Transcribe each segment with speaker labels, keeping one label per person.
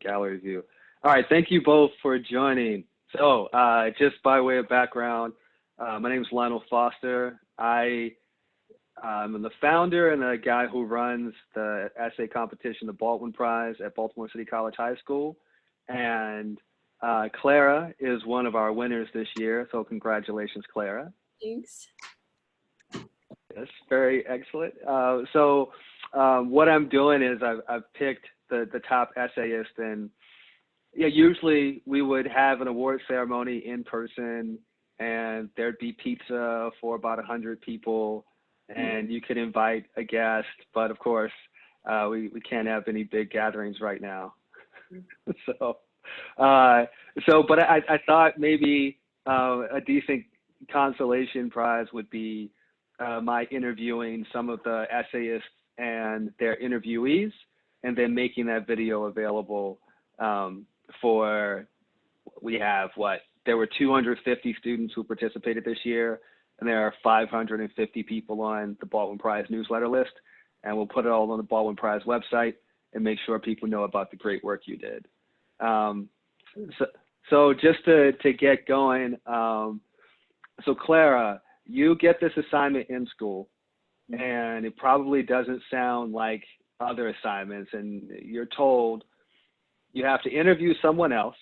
Speaker 1: gallery view. All right, thank you both for joining. So just by way of background, my name is Lionel Foster. I'm the founder and the guy who runs the essay competition, the Baldwin Prize at Baltimore City College High School. And Clara is one of our winners this year, so congratulations, Clara.
Speaker 2: Thanks.
Speaker 1: That's very excellent. So what I'm doing is I've picked the top essayists, and yeah, usually we would have an award ceremony in person, and there'd be pizza for about 100 people, and you could invite a guest, but of course we can't have any big gatherings right now. But I thought maybe a decent consolation prize would be my interviewing some of the essayists and their interviewees, and then making that video available for, we have there were 250 students who participated this year, and there are 550 people on the Baldwin Prize newsletter list, and we'll put it all on the Baldwin Prize website and make sure people know about the great work you did. So just to get going, so Clara, you get this assignment in school, and it probably doesn't sound like other assignments, and you're told you have to interview someone else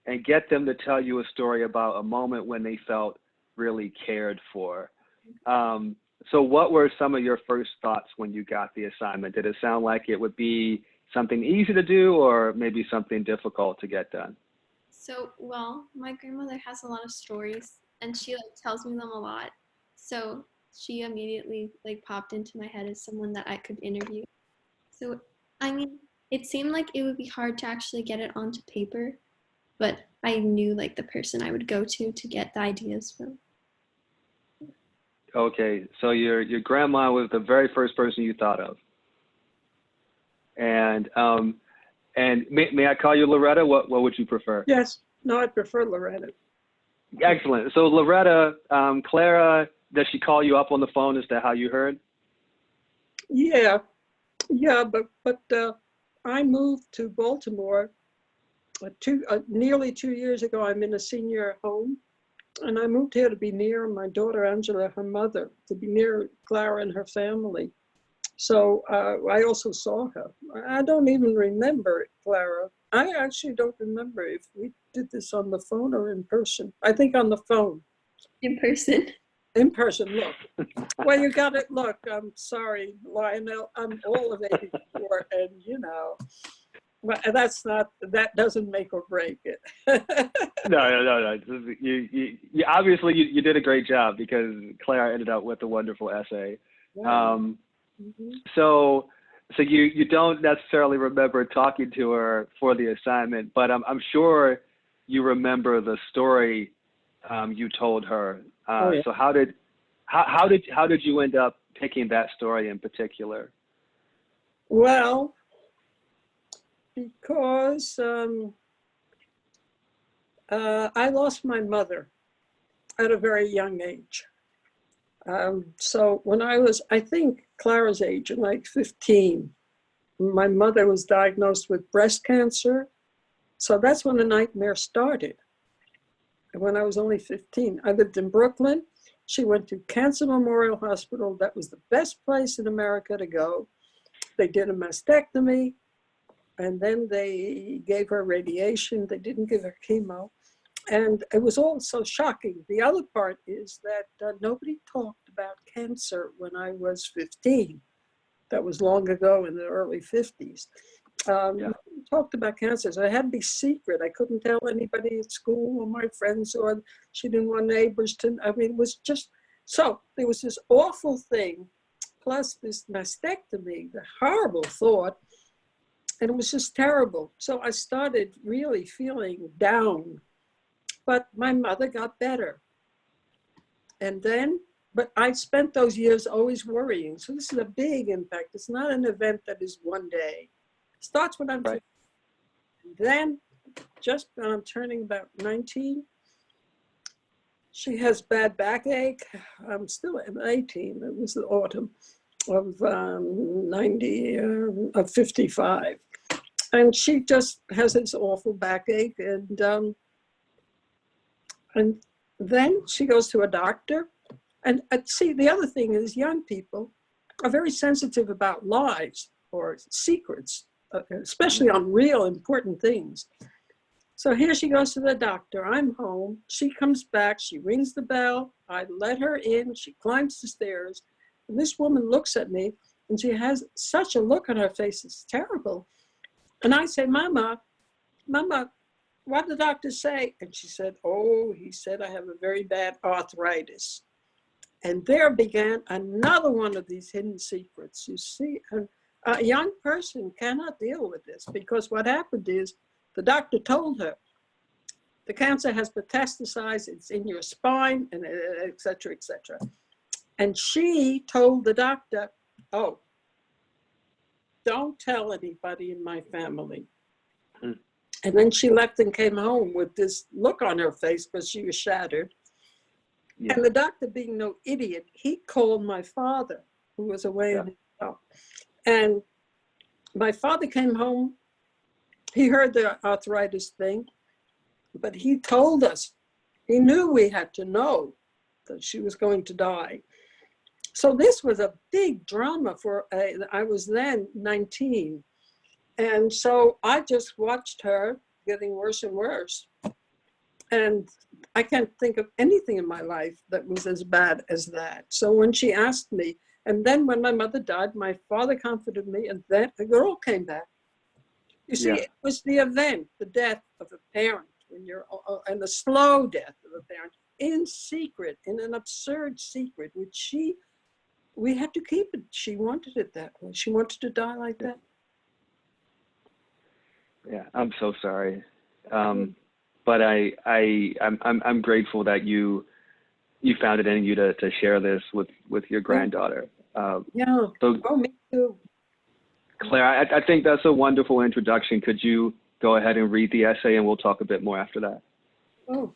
Speaker 1: and get them to tell you a story about a moment when they felt really cared for. So what were some of your first thoughts when you got the assignment? Did it sound like it would be something easy to do, or maybe something difficult to get done?
Speaker 2: So, well, my grandmother has a lot of stories, and she tells me them a lot. So she immediately popped into my head as someone that I could interview. So, I mean, it seemed like it would be hard to actually get it onto paper, but I knew the person I would go to get the ideas from.
Speaker 1: Okay, so your grandma was the very first person you thought of. And may I call you Loretta? What would you prefer?
Speaker 3: Yes, no, I prefer Loretta.
Speaker 1: Excellent. So Loretta, Clara, does she call you up on the phone as to how you heard?
Speaker 3: Yeah, but I moved to Baltimore nearly 2 years ago. I'm in a senior home, and I moved here to be near my daughter Angela, her mother, to be near Clara and her family. So I also saw her. I don't even remember Clara. I actually don't remember if we did this on the phone or in person. I think on the phone.
Speaker 2: In person. In person,
Speaker 3: look. Well, you got it. Look, I'm sorry, Lionel. I'm all of 84, and that doesn't make or break it.
Speaker 1: No. You obviously you did a great job, because Clara ended up with a wonderful essay.
Speaker 3: Wow.
Speaker 1: So you don't necessarily remember talking to her for the assignment, but I'm sure you remember the story you told her.
Speaker 3: Oh, yeah.
Speaker 1: So how did you end up picking that story in particular?
Speaker 3: Well, because I lost my mother at a very young age. So when I think Clara's age, like 15, my mother was diagnosed with breast cancer. So that's when the nightmare started. When I was only 15, I lived in Brooklyn. She went to Cancer Memorial Hospital. That was the best place in America to go. They did a mastectomy, and then they gave her radiation. They didn't give her chemo. And it was all so shocking. The other part is that nobody talked about cancer when I was 15. That was long ago in the early 50s. Talked about cancer. So I had to be secret. I couldn't tell anybody at school or my friends, or she didn't want neighbors to. I mean, it was just, so there was this awful thing, plus this mastectomy, the horrible thought, and it was just terrible. So I started really feeling down. But my mother got better. And then, but I spent those years always worrying. So this is a big impact. It's not an event that is one day. It starts when I'm 15. Then, just when I'm turning about 19, she has bad backache. I'm still 18. It was the autumn of 55. And she just has this awful backache. And then she goes to a doctor. And see, the other thing is young people are very sensitive about lies or secrets, especially on real important things. So here she goes to the doctor. I'm home. She comes back. She rings the bell. I let her in. She climbs the stairs. And this woman looks at me, and she has such a look on her face. It's terrible. And I say, Mama, what did the doctor say? And she said, oh, he said I have a very bad arthritis. And there began another one of these hidden secrets. You see, a young person cannot deal with this, because what happened is the doctor told her, the cancer has metastasized, it's in your spine, and et cetera, et cetera. And she told the doctor, oh, don't tell anybody in my family. And then she left and came home with this look on her face because she was shattered. Yeah. And the doctor, being no idiot, he called my father, who was away on his job. And my father came home. He heard the arthritis thing, but he told us, he knew we had to know that she was going to die. So this was a big drama I was then 19. And so I just watched her getting worse and worse. And I can't think of anything in my life that was as bad as that. So when she asked me, and then when my mother died, my father comforted me, and then the girl came back. You see, It was the event, the death of a parent, and the slow death of a parent, in secret, in an absurd secret, which we had to keep it. She wanted it that way. She wanted to die like that.
Speaker 1: Yeah, I'm so sorry. But I'm grateful that you found it in you to share this with your granddaughter.
Speaker 3: Yeah. So, me too.
Speaker 1: Claire, I think that's a wonderful introduction. Could you go ahead and read the essay, and we'll talk a bit more after that?
Speaker 3: Oh.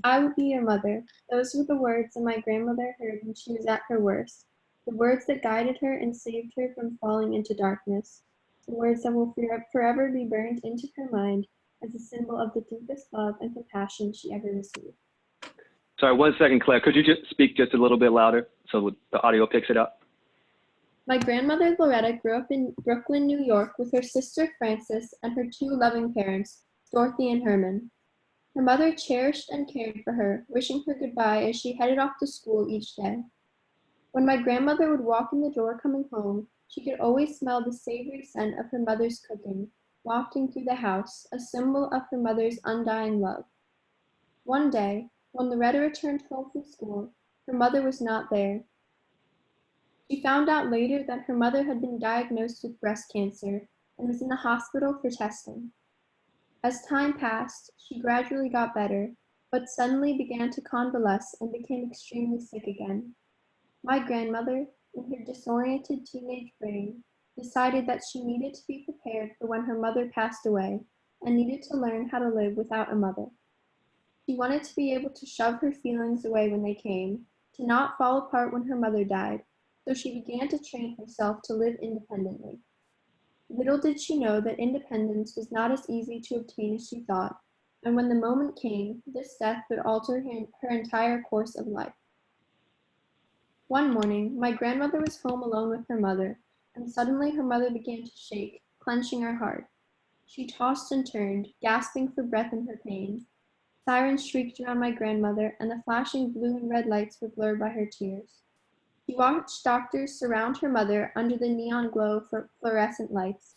Speaker 2: I would be your mother. Those were the words that my grandmother heard when she was at her worst. The words that guided her and saved her from falling into darkness. The words that will forever be burned into her mind as a symbol of the deepest love and compassion she ever received.
Speaker 1: Sorry, 1 second, Claire. Could you just speak just a little bit louder so the audio picks it up?
Speaker 2: My grandmother Loretta grew up in Brooklyn, New York with her sister Frances and her two loving parents, Dorothy and Herman. Her mother cherished and cared for her, wishing her goodbye as she headed off to school each day. When my grandmother would walk in the door coming home, she could always smell the savory scent of her mother's cooking, wafting through the house, a symbol of her mother's undying love. One day, when Loretta returned home from school, her mother was not there. She found out later that her mother had been diagnosed with breast cancer and was in the hospital for testing. As time passed, she gradually got better, but suddenly began to convalesce and became extremely sick again. My grandmother, in her disoriented teenage brain, decided that she needed to be prepared for when her mother passed away and needed to learn how to live without a mother. She wanted to be able to shove her feelings away when they came, to not fall apart when her mother died, so she began to train herself to live independently. Little did she know that independence was not as easy to obtain as she thought, and when the moment came, this death would alter her entire course of life. One morning, my grandmother was home alone with her mother, and suddenly her mother began to shake, clenching her heart. She tossed and turned, gasping for breath in her pain. Sirens shrieked around my grandmother, and the flashing blue and red lights were blurred by her tears. She watched doctors surround her mother under the neon glow of fluorescent lights.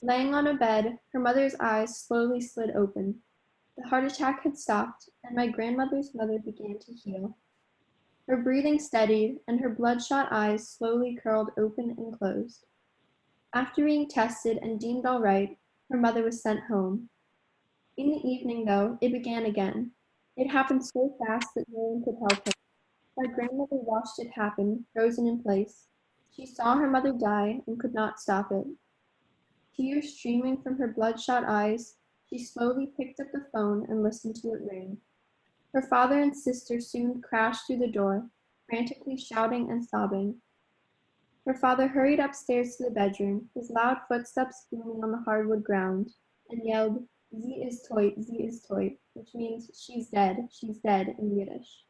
Speaker 2: Laying on a bed, her mother's eyes slowly slid open. The heart attack had stopped, and my grandmother's mother began to heal. Her breathing steadied, and her bloodshot eyes slowly curled open and closed. After being tested and deemed all right, her mother was sent home. In the evening, though, it began again. It happened so fast that no one could help her. My grandmother watched it happen, frozen in place. She saw her mother die and could not stop it. Tears streaming from her bloodshot eyes, she slowly picked up the phone and listened to it ring. Her father and sister soon crashed through the door, frantically shouting and sobbing. Her father hurried upstairs to the bedroom, his loud footsteps booming on the hardwood ground, and yelled, sie ist tot, which means she's dead in Yiddish.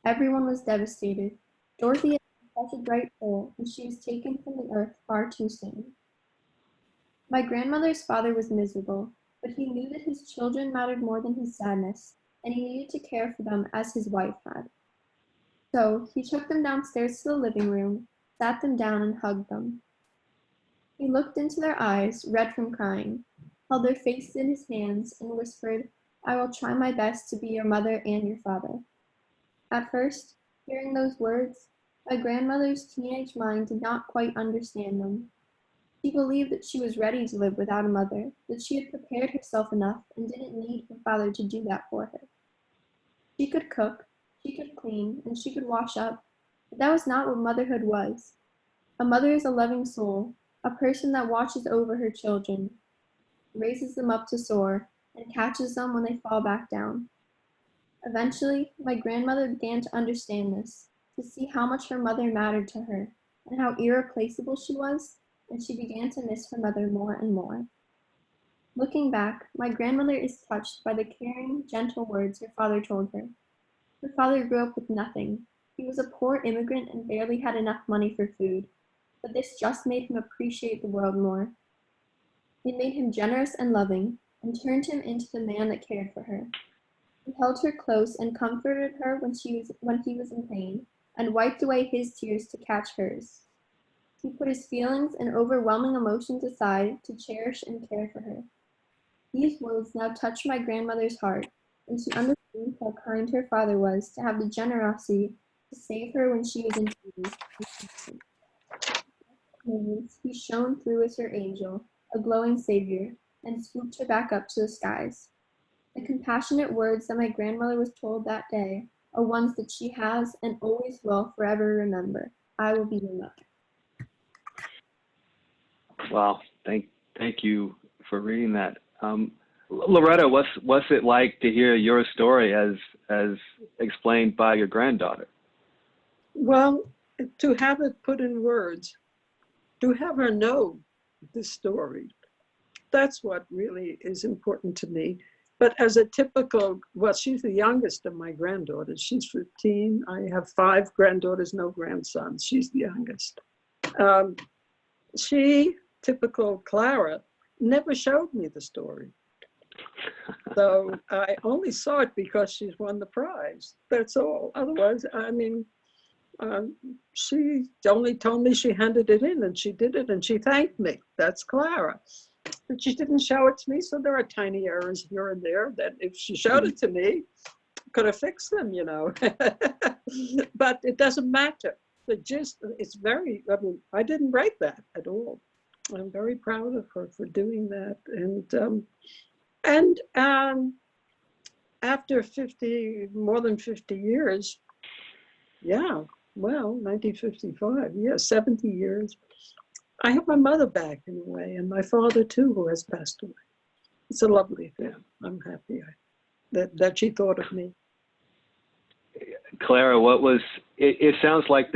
Speaker 2: Everyone was devastated. Dorothy had been such a bright soul, and she was taken from the earth far too soon. My grandmother's father was miserable, but he knew that his children mattered more than his sadness, and he needed to care for them as his wife had. So he took them downstairs to the living room, sat them down, and hugged them. He looked into their eyes, red from crying, held their faces in his hands, and whispered, "I will try my best to be your mother and your father." At first, hearing those words, my grandmother's teenage mind did not quite understand them. She believed that she was ready to live without a mother, that she had prepared herself enough and didn't need her father to do that for her. She could cook, she could clean, and she could wash up, but that was not what motherhood was. A mother is a loving soul, a person that watches over her children, raises them up to soar, and catches them when they fall back down. Eventually, my grandmother began to understand this, to see how much her mother mattered to her, and how irreplaceable she was, and she began to miss her mother more and more. Looking back, my grandmother is touched by the caring, gentle words her father told her. Her father grew up with nothing. He was a poor immigrant and barely had enough money for food, but this just made him appreciate the world more. It made him generous and loving, and turned him into the man that cared for her. He held her close and comforted her when he was in pain, and wiped away his tears to catch hers. He put his feelings and overwhelming emotions aside to cherish and care for her. These words now touched my grandmother's heart, and she understood how kind her father was to have the generosity to save her when she was in pain. He shone through as her angel, a glowing savior, and swooped her back up to the skies. The compassionate words that my grandmother was told that day are ones that she has and always will forever remember. I will be your mother.
Speaker 1: Wow, thank you for reading that. Loretta, what's it like to hear your story as explained by your granddaughter?
Speaker 3: Well, to have it put in words, to have her know the story, that's what really is important to me. But as a typical, well, she's the youngest of my granddaughters. She's 15. I have 5 granddaughters, no grandsons. She's the youngest. She, typical Clara, never showed me the story. So I only saw it because she's won the prize. That's all. Otherwise, I mean, she only told me she handed it in and she did it and she thanked me. That's Clara. But she didn't show it to me, so there are tiny errors here and there that if she showed it to me, could have fixed them, you know. But it doesn't matter. The gist, it's very, I mean, I didn't write that at all. I'm very proud of her for doing that. And after more than 50 years, yeah, well, 1955, yeah, 70 years, I have my mother back in a way, and my father too, who has passed away. It's a lovely thing. I'm happy that she thought of me.
Speaker 1: Clara, it sounds like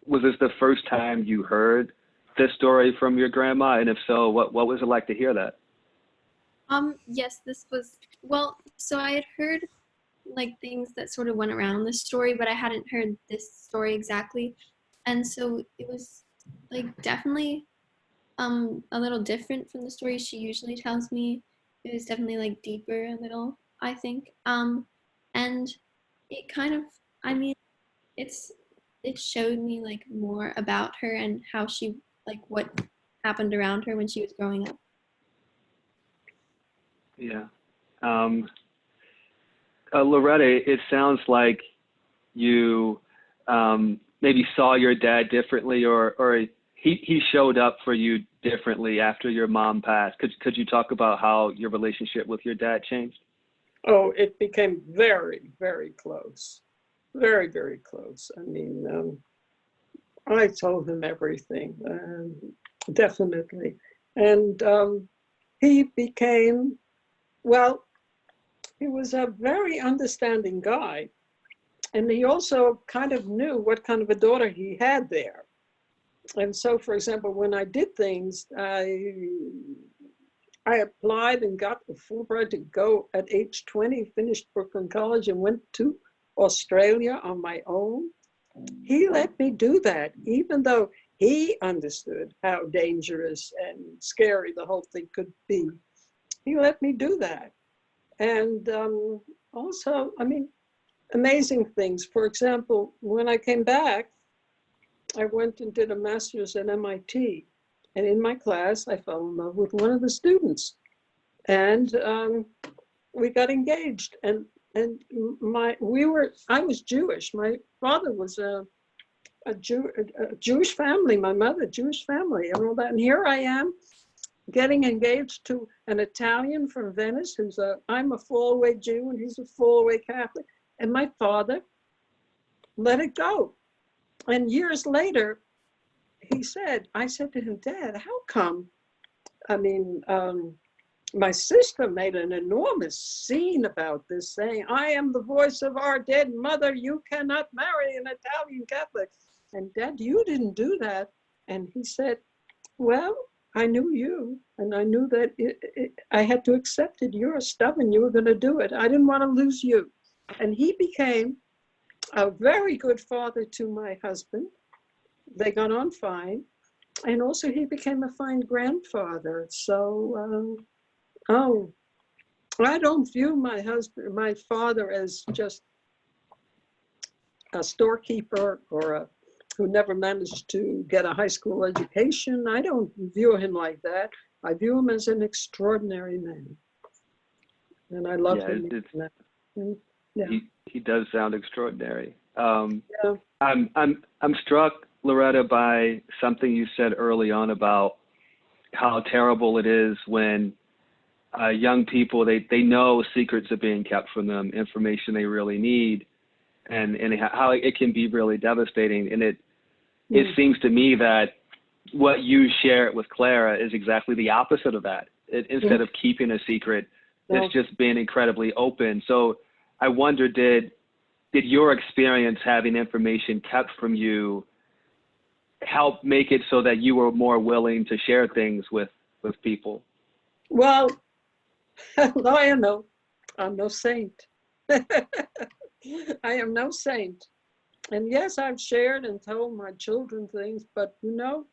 Speaker 1: was this the first time you heard this story from your grandma? And if so, what was it like to hear that?
Speaker 2: Yes, this was, well, so I had heard like things that sort of went around the story, but I hadn't heard this story exactly. And so it was like definitely a little different from the stories she usually tells me. It was definitely like deeper a little, I think. And it kind of, I mean, it showed me like more about her and how she, like what happened around her when she was growing up.
Speaker 1: Yeah. Loretta, it sounds like you maybe saw your dad differently, or he showed up for you differently after your mom passed. Could you talk about how your relationship with your dad changed?
Speaker 3: Oh, it became very, very close. Very, very close. I mean, I told him everything, definitely. And he became, well, he was a very understanding guy. And he also kind of knew what kind of a daughter he had there. And so, for example, when I did things, I applied and got the Fulbright to go at age 20, finished Brooklyn College and went to Australia on my own. He let me do that, even though he understood how dangerous and scary the whole thing could be. He let me do that. And also, I mean, amazing things. For example, when I came back, I went and did a master's at MIT. And in my class, I fell in love with one of the students. And we got engaged. And I was Jewish. My father was a Jewish family, my mother, Jewish family, and all that. And here I am getting engaged to an Italian from Venice I'm a fall-away Jew and he's a fall-away Catholic. And my father let it go. And years later, I said to him, Dad, how come? I mean, my sister made an enormous scene about this, saying, I am the voice of our dead mother. You cannot marry an Italian Catholic. And Dad, you didn't do that. And he said, well, I knew you, and I knew that I had to accept it. You're stubborn. You were going to do it. I didn't want to lose you. And he became a very good father to my husband. They got on fine. And also he became a fine grandfather. So, I don't view my father as just a storekeeper or who never managed to get a high school education. I don't view him like that. I view him as an extraordinary man. And I love him. Yeah.
Speaker 1: He does sound extraordinary.
Speaker 3: Yeah.
Speaker 1: I'm struck, Loretta, by something you said early on about how terrible it is when young people, they know secrets are being kept from them, information they really need, and how it can be really devastating. And it seems to me that what you share with Clara is exactly the opposite of that. Instead of keeping a secret, it's just being incredibly open. So I wonder, did your experience having information kept from you help make it so that you were more willing to share things with people?
Speaker 3: Well, Lionel, I'm no saint. I am no saint. And yes, I've shared and told my children things, but you know,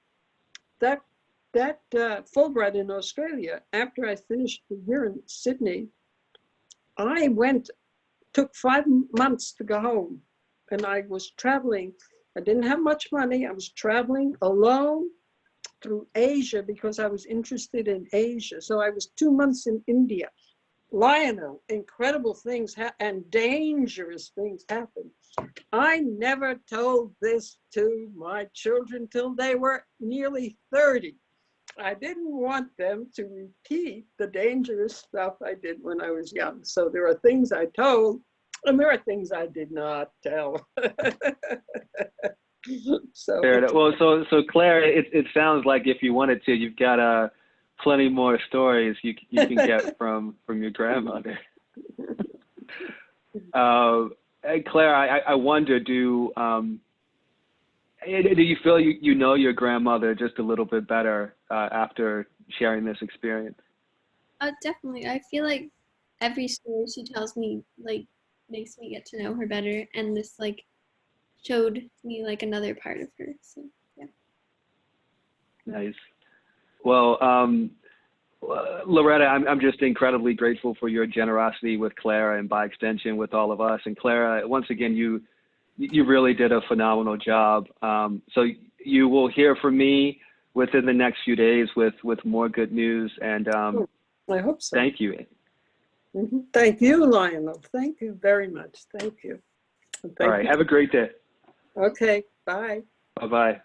Speaker 3: that Fulbright in Australia, after I finished the year in Sydney, I took 5 months to go home. And I was traveling. I didn't have much money. I was traveling alone through Asia because I was interested in Asia. So I was 2 months in India. Lionel, incredible things and dangerous things happened. I never told this to my children till they were nearly 30. I didn't want them to repeat the dangerous stuff I did when I was young. So there are things I told, and there are things I did not tell. So,
Speaker 1: well, so Clara, it sounds like if you wanted to, you've got plenty more stories you can get from your grandmother. Clara, I wonder, do you feel you know your grandmother just a little bit better after sharing this experience?
Speaker 2: Definitely. I feel like every story she tells me like makes me get to know her better, and this like showed me like another part of her. So yeah.
Speaker 1: Nice. Well, Loretta, I'm just incredibly grateful for your generosity with Clara and by extension with all of us. And Clara, once again, you really did a phenomenal job. So you will hear from me within the next few days with more good news. And
Speaker 3: I hope so.
Speaker 1: Thank you.
Speaker 3: Thank you, Lionel. Thank you very much. Thank you.
Speaker 1: All right. Have a great day.
Speaker 3: Okay. Bye.
Speaker 1: Bye-bye.